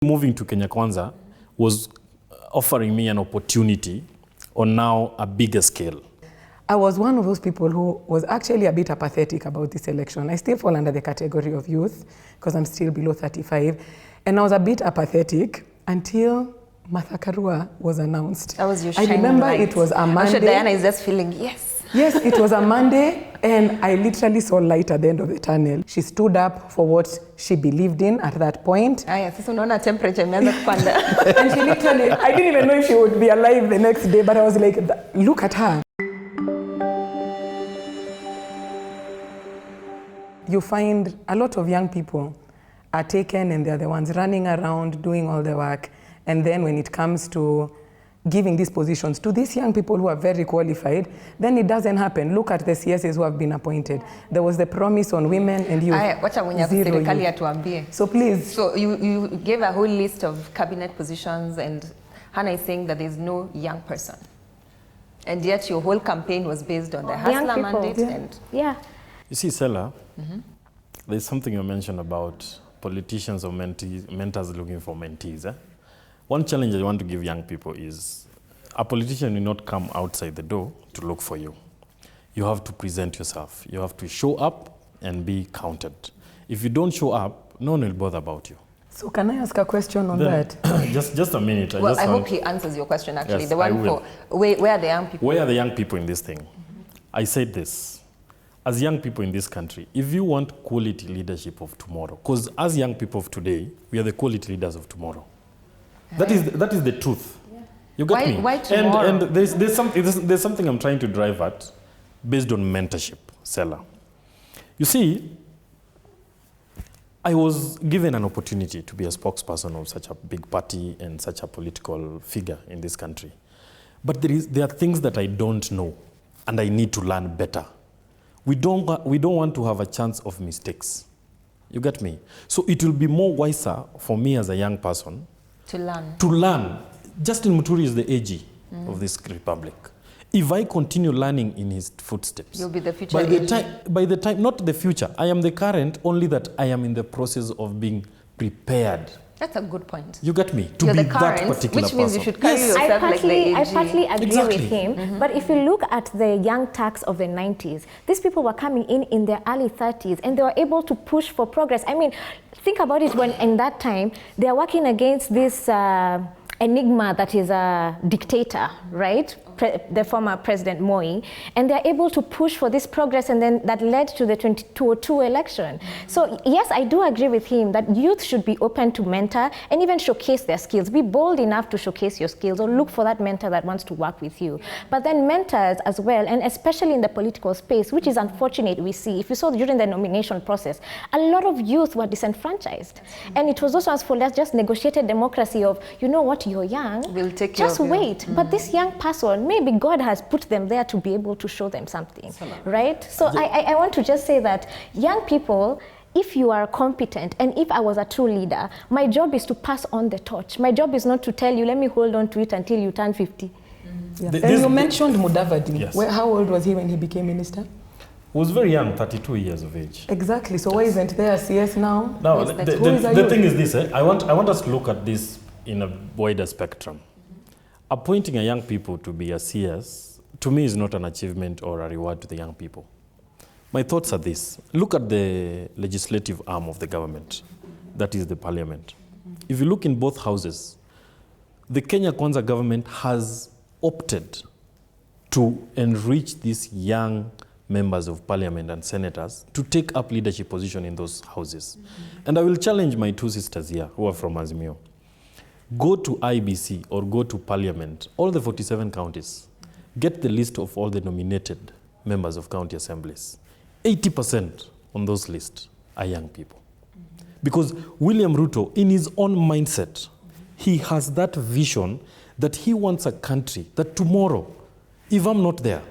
Moving to Kenya Kwanza was offering me an opportunity on now a bigger scale. I was one of those people who was actually a bit apathetic about this election. I still fall under the category of youth because I'm still below 35. And I was a bit apathetic until Martha Karua was announced. That was your I remember light. It was a Monday. I'm sure Diana is just feeling, yes. Yes, it was a Monday, and I literally saw light at the end of the tunnel. She stood up for what she believed in at that point. Sasa unaona temperature imeanza kupanda. And she literally, I didn't even know if she would be alive the next day, but I was like, look at her. You find a lot of young people are taken and they're the ones running around doing all the work. And then when it comes to giving these positions to these young people who are very qualified, then it doesn't happen. Look at the CSs who have been appointed. There was the promise on women and youth. Zero youth. So please. So you gave a whole list of cabinet positions, and Hannah is saying that there's no young person. And yet your whole campaign was based on the Hustler mandate. You see, Sela, there's something you mentioned about politicians or mentors looking for mentees. One challenge I want to give young people is a politician will not come outside the door to look for you. You have to present yourself. You have to show up and be counted. If you don't show up, no one will bother about you. So can I ask a question on that? just a minute. I hope he answers your question actually. Yes, the one for where are the young people? Where are the young people in this thing? I said this. As young people in this country, if you want quality leadership of tomorrow, because as young people of today, we are the quality leaders of tomorrow. That is the truth. Yeah. You got me? Why tomorrow? And there's something I'm trying to drive at based on mentorship, Sela. You see, I was given an opportunity to be a spokesperson of such a big party and such a political figure in this country. But there are things that I don't know and I need to learn better. We don't want to have a chance of mistakes. You get me? So it will be more wiser for me as a young person to learn. Justin Muturi is the AG of this republic. If I continue learning in his footsteps, you'll be the future by the time, not the future, I am the current, only that I am in the process of being prepared. That's a good point. You get me? To You're be the current, that particular which means person. You should carry yourself like the AG. I partly agree with him, but if you look at the young Turks of the 90s, these people were coming in their early 30s, and they were able to push for progress. I mean, think about it, when in that time, they are working against this enigma that is a dictator, right? The former President Moi, and they're able to push for this progress, and then that led to the 2002 election. So yes, I do agree with him that youth should be open to mentor and even showcase their skills. Be bold enough to showcase your skills or look for that mentor that wants to work with you. But then mentors as well, and especially in the political space, which is unfortunate we see. If you saw during the nomination process, a lot of youth were disenfranchised. And it was also as for just negotiated democracy of, you know what, you're young, we'll take care just of you. wait. But this young person, maybe God has put them there to be able to show them something, right? So I want to just say that young people, if you are competent, and if I was a true leader, my job is to pass on the torch. My job is not to tell you, let me hold on to it until you turn 50. And you mentioned Mudavadi. Yes. How old was he when he became minister? He was very young, 32 years of age. Exactly. So why isn't there a CS now? Now, the thing is this, I want us to look at this in a wider spectrum. Appointing a young people to be a CS, to me, is not an achievement or a reward to the young people. My thoughts are this. Look at the legislative arm of the government, that is the parliament. If you look in both houses, the Kenya Kwanza government has opted to enrich these young members of parliament and senators to take up leadership position in those houses. And I will challenge my two sisters here who are from Azimio. Go to IBC or go to parliament, all the 47 counties, get the list of all the nominated members of county assemblies. 80% on those lists are young people. Because William Ruto, in his own mindset, he has that vision that he wants a country that tomorrow, if I'm not there,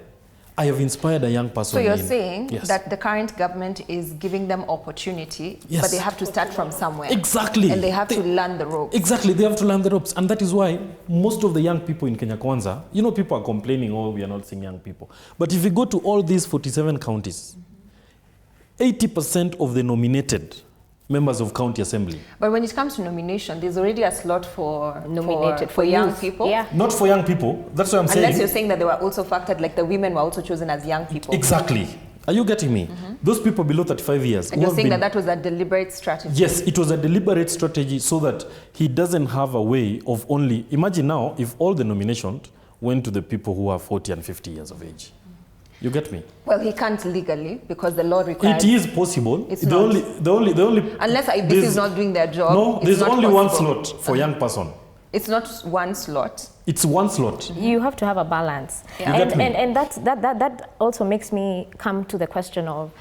I have inspired a young person. So you're saying that the current government is giving them opportunity, but they have to start from somewhere. Exactly. And they have to learn the ropes. Exactly, they have to learn the ropes. And that is why most of the young people in Kenya Kwanza, you know, people are complaining, oh, we are not seeing young people. But if you go to all these 47 counties, 80% of the nominated members of county assembly. But when it comes to nomination, there's already a slot for Nominated for young youth. people. Yeah. Not for young people. That's what I'm saying. Unless you're saying that they were also factored, like the women were also chosen as young people. Exactly. Are you getting me? Those people below 35 years. And who you're have saying been- that was a deliberate strategy. Yes, it was a deliberate strategy so that he doesn't have a way of only... Imagine now if all the nominations went to the people who are 40 and 50 years of age. You get me? Well, he can't legally because the law requires... It is possible. It's the not. only Unless IBC there's- is not doing their job. No, it's there's not only one possible. slot for young person. It's not one slot. It's one slot. You have to have a balance. Yeah. You get me? And that also makes me come to the question of,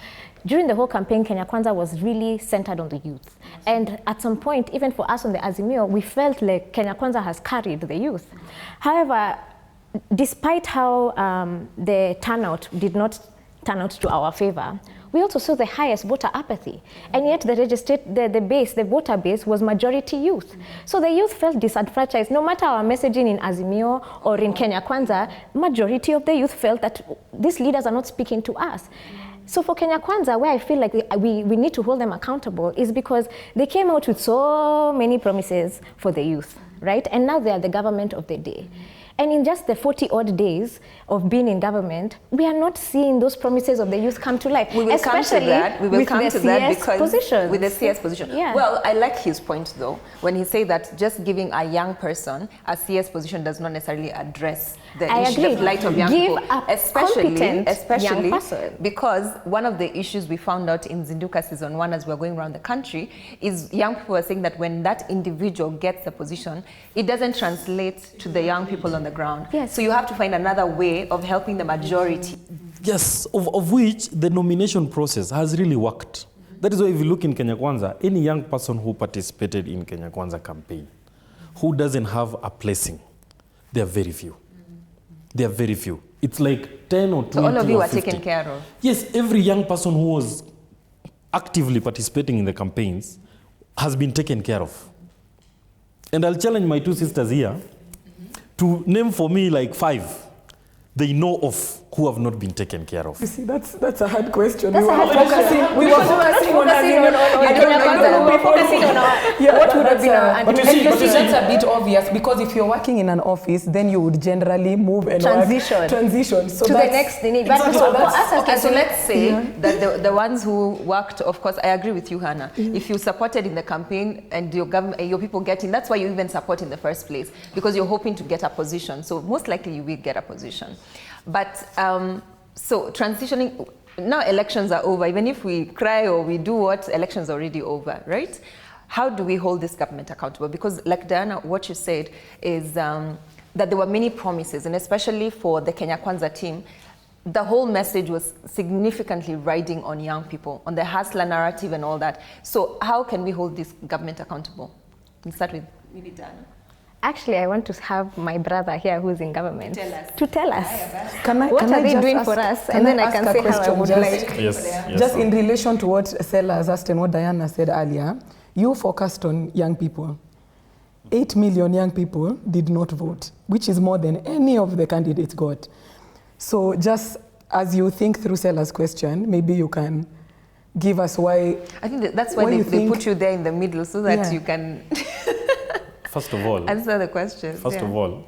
during the whole campaign, Kenya Kwanza was really centered on the youth. And at some point, even for us on the Azimio, we felt like Kenya Kwanza has carried the youth. However, despite how the turnout did not turn out to our favor, we also saw the highest voter apathy. And yet the voter base was majority youth. So the youth felt disenfranchised. No matter our messaging in Azimio or in Kenya Kwanza, majority of the youth felt that these leaders are not speaking to us. So for Kenya Kwanza, where I feel like we need to hold them accountable is because they came out with so many promises for the youth, right? And now they are the government of the day. And in just the 40 odd days of being in government, we are not seeing those promises of the youth come to life. We will come to that. We will come to that because positions. with the CS position. Yeah. Well, I like his point though, when he said that just giving a young person a CS position does not necessarily address the I issue agree. of light of young Give people, a competent young person. because one of the issues we found out in Zinduka season 1 as we were going around the country is young people are saying that when that individual gets a position, it doesn't translate to the young people on the ground. Yes. So you have to find another way of helping the majority. Yes, of which the nomination process has really worked. That is why if you look in Kenya Kwanza, any young person who participated in Kenya Kwanza campaign, who doesn't have a placing, they are very few. They are very few. It's like 10 or 20 So all of you or are 50. taken care of. Yes, every young person who was actively participating in the campaigns has been taken care of. And I'll challenge my two sisters here to name for me like 5 they know of who have not been taken care of. You see, that's a hard question. That's we a were hard focusing, question. we were focusing on Azimio. We're focusing on what would have been our But you anti- see, that's a bit obvious because if you're working in an office, then you would generally move and transition. So to the next thing. But Exactly. for us as Okay, so Azimio- let's say that the ones who worked, of course, I agree with you, Hannah. If you supported in the campaign and your government, your people get in, that's why you even support in the first place, because you're hoping to get a position. So most likely you will get a position. But so transitioning, now elections are over. Even if we cry or we do what, elections are already over, right? How do we hold this government accountable? Because like Diana, what you said is that there were many promises, and especially for the Kenya Kwanza team, the whole message was significantly riding on young people, on the hustler narrative and all that. So how can we hold this government accountable? Let's start with Diana. Actually, I want to have my brother here who's in government to tell us What are they just doing ask- for us, can and then I ask can a say how I question would just- like. Yes. Just in relation to what Sellers asked and what Diana said earlier, you focused on young people. 8 million young people did not vote, which is more than any of the candidates got. So just as you think through Sellers' question, maybe you can give us why. I think that's why they put you there in the middle so that you can First of all, answer the questions. First of all,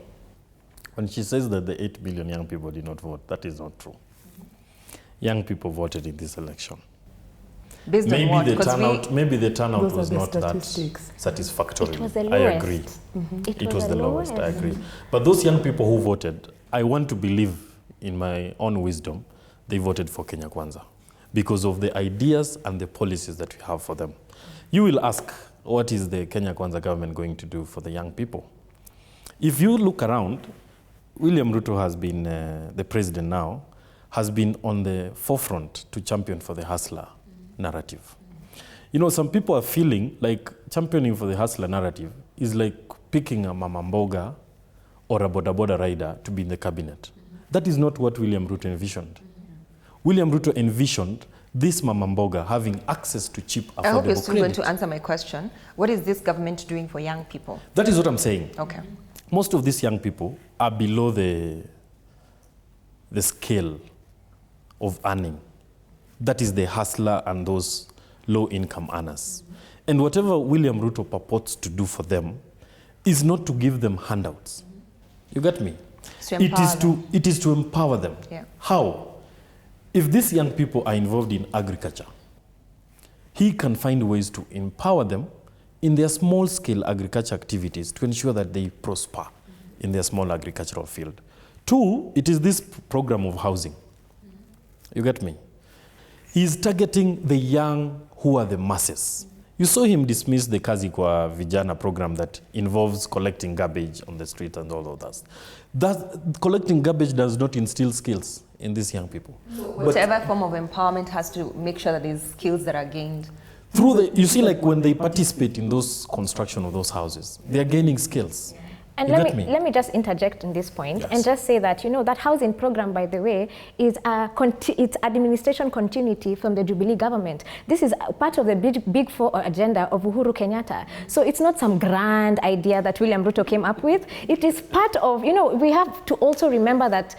when she says that the 8 billion young people did not vote, that is not true. Young people voted in this election. Based on what? Maybe the turnout Those are was the not that statistics. satisfactory. It was the I lowest. agree. It was the lowest. I lowest. agree. But those young people who voted, I want to believe in my own wisdom, they voted for Kenya Kwanza because of the ideas and the policies that we have for them. You will ask, what is the Kenya Kwanza government going to do for the young people? If you look around, William Ruto has been, the president now, has been on the forefront to champion for the hustler narrative. You know, some people are feeling like championing for the hustler narrative is like picking a mama mboga or a boda boda rider to be in the cabinet. That is not what William Ruto envisioned. William Ruto envisioned this mama mboga having access to cheap, affordable I hope you're still going credit. to answer my question. What is this government doing for young people? That is what I'm saying. Okay. Most of these young people are below the scale of earning. That is the hustler and those low-income earners. And whatever William Ruto purports to do for them is not to give them handouts. You get me? It is to empower them. Yeah. How? If these young people are involved in agriculture, he can find ways to empower them in their small-scale agriculture activities to ensure that they prosper in their small agricultural field. 2, it is this program of housing. You get me? He's targeting the young who are the masses. You saw him dismiss the Kazi Kwa Vijana program that involves collecting garbage on the street and all of that. That collecting garbage does not instill skills in these young people. Whatever form of empowerment has to make sure that there's skills that are gained. You see, like when they participate in those construction of those houses, they are gaining skills. And let me just interject in this point and just say that, that housing program, by the way, is it's administration continuity from the Jubilee government. This is part of the big four agenda of Uhuru Kenyatta. So it's not some grand idea that William Ruto came up with. It is part of, we have to also remember that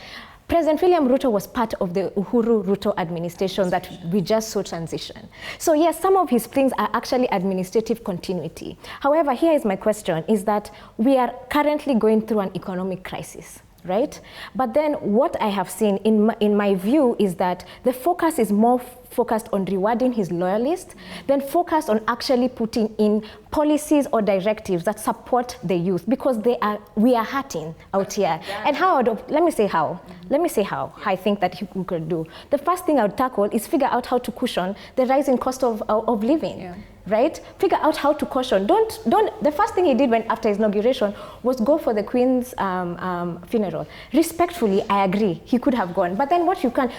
President William Ruto was part of the Uhuru Ruto administration that we just saw transition. So yes, some of his things are actually administrative continuity. However, here is my question, is that we are currently going through an economic crisis, right? But then what I have seen in my view is that the focus is more focused on rewarding his loyalists than focused on actually putting in policies or directives that support the youth, because we are hurting out here. And let me say how I think that we could do. The first thing I would tackle is figure out how to cushion the rising cost of living. Yeah. Right? Figure out how to caution. The first thing he did after his inauguration was go for the Queen's funeral. Respectfully, I agree, he could have gone. But then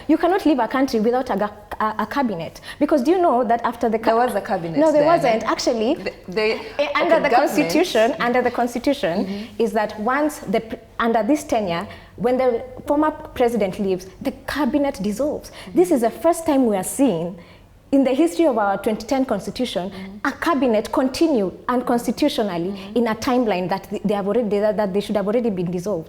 you cannot leave a country without a cabinet. Because do you know that after there was a cabinet? No, there wasn't. Actually, under the Constitution, is that once under this tenure, when the former president leaves, the cabinet dissolves. This is the first time we are seeing in the history of our 2010 constitution, a cabinet continue unconstitutionally in a timeline that they should have already been dissolved.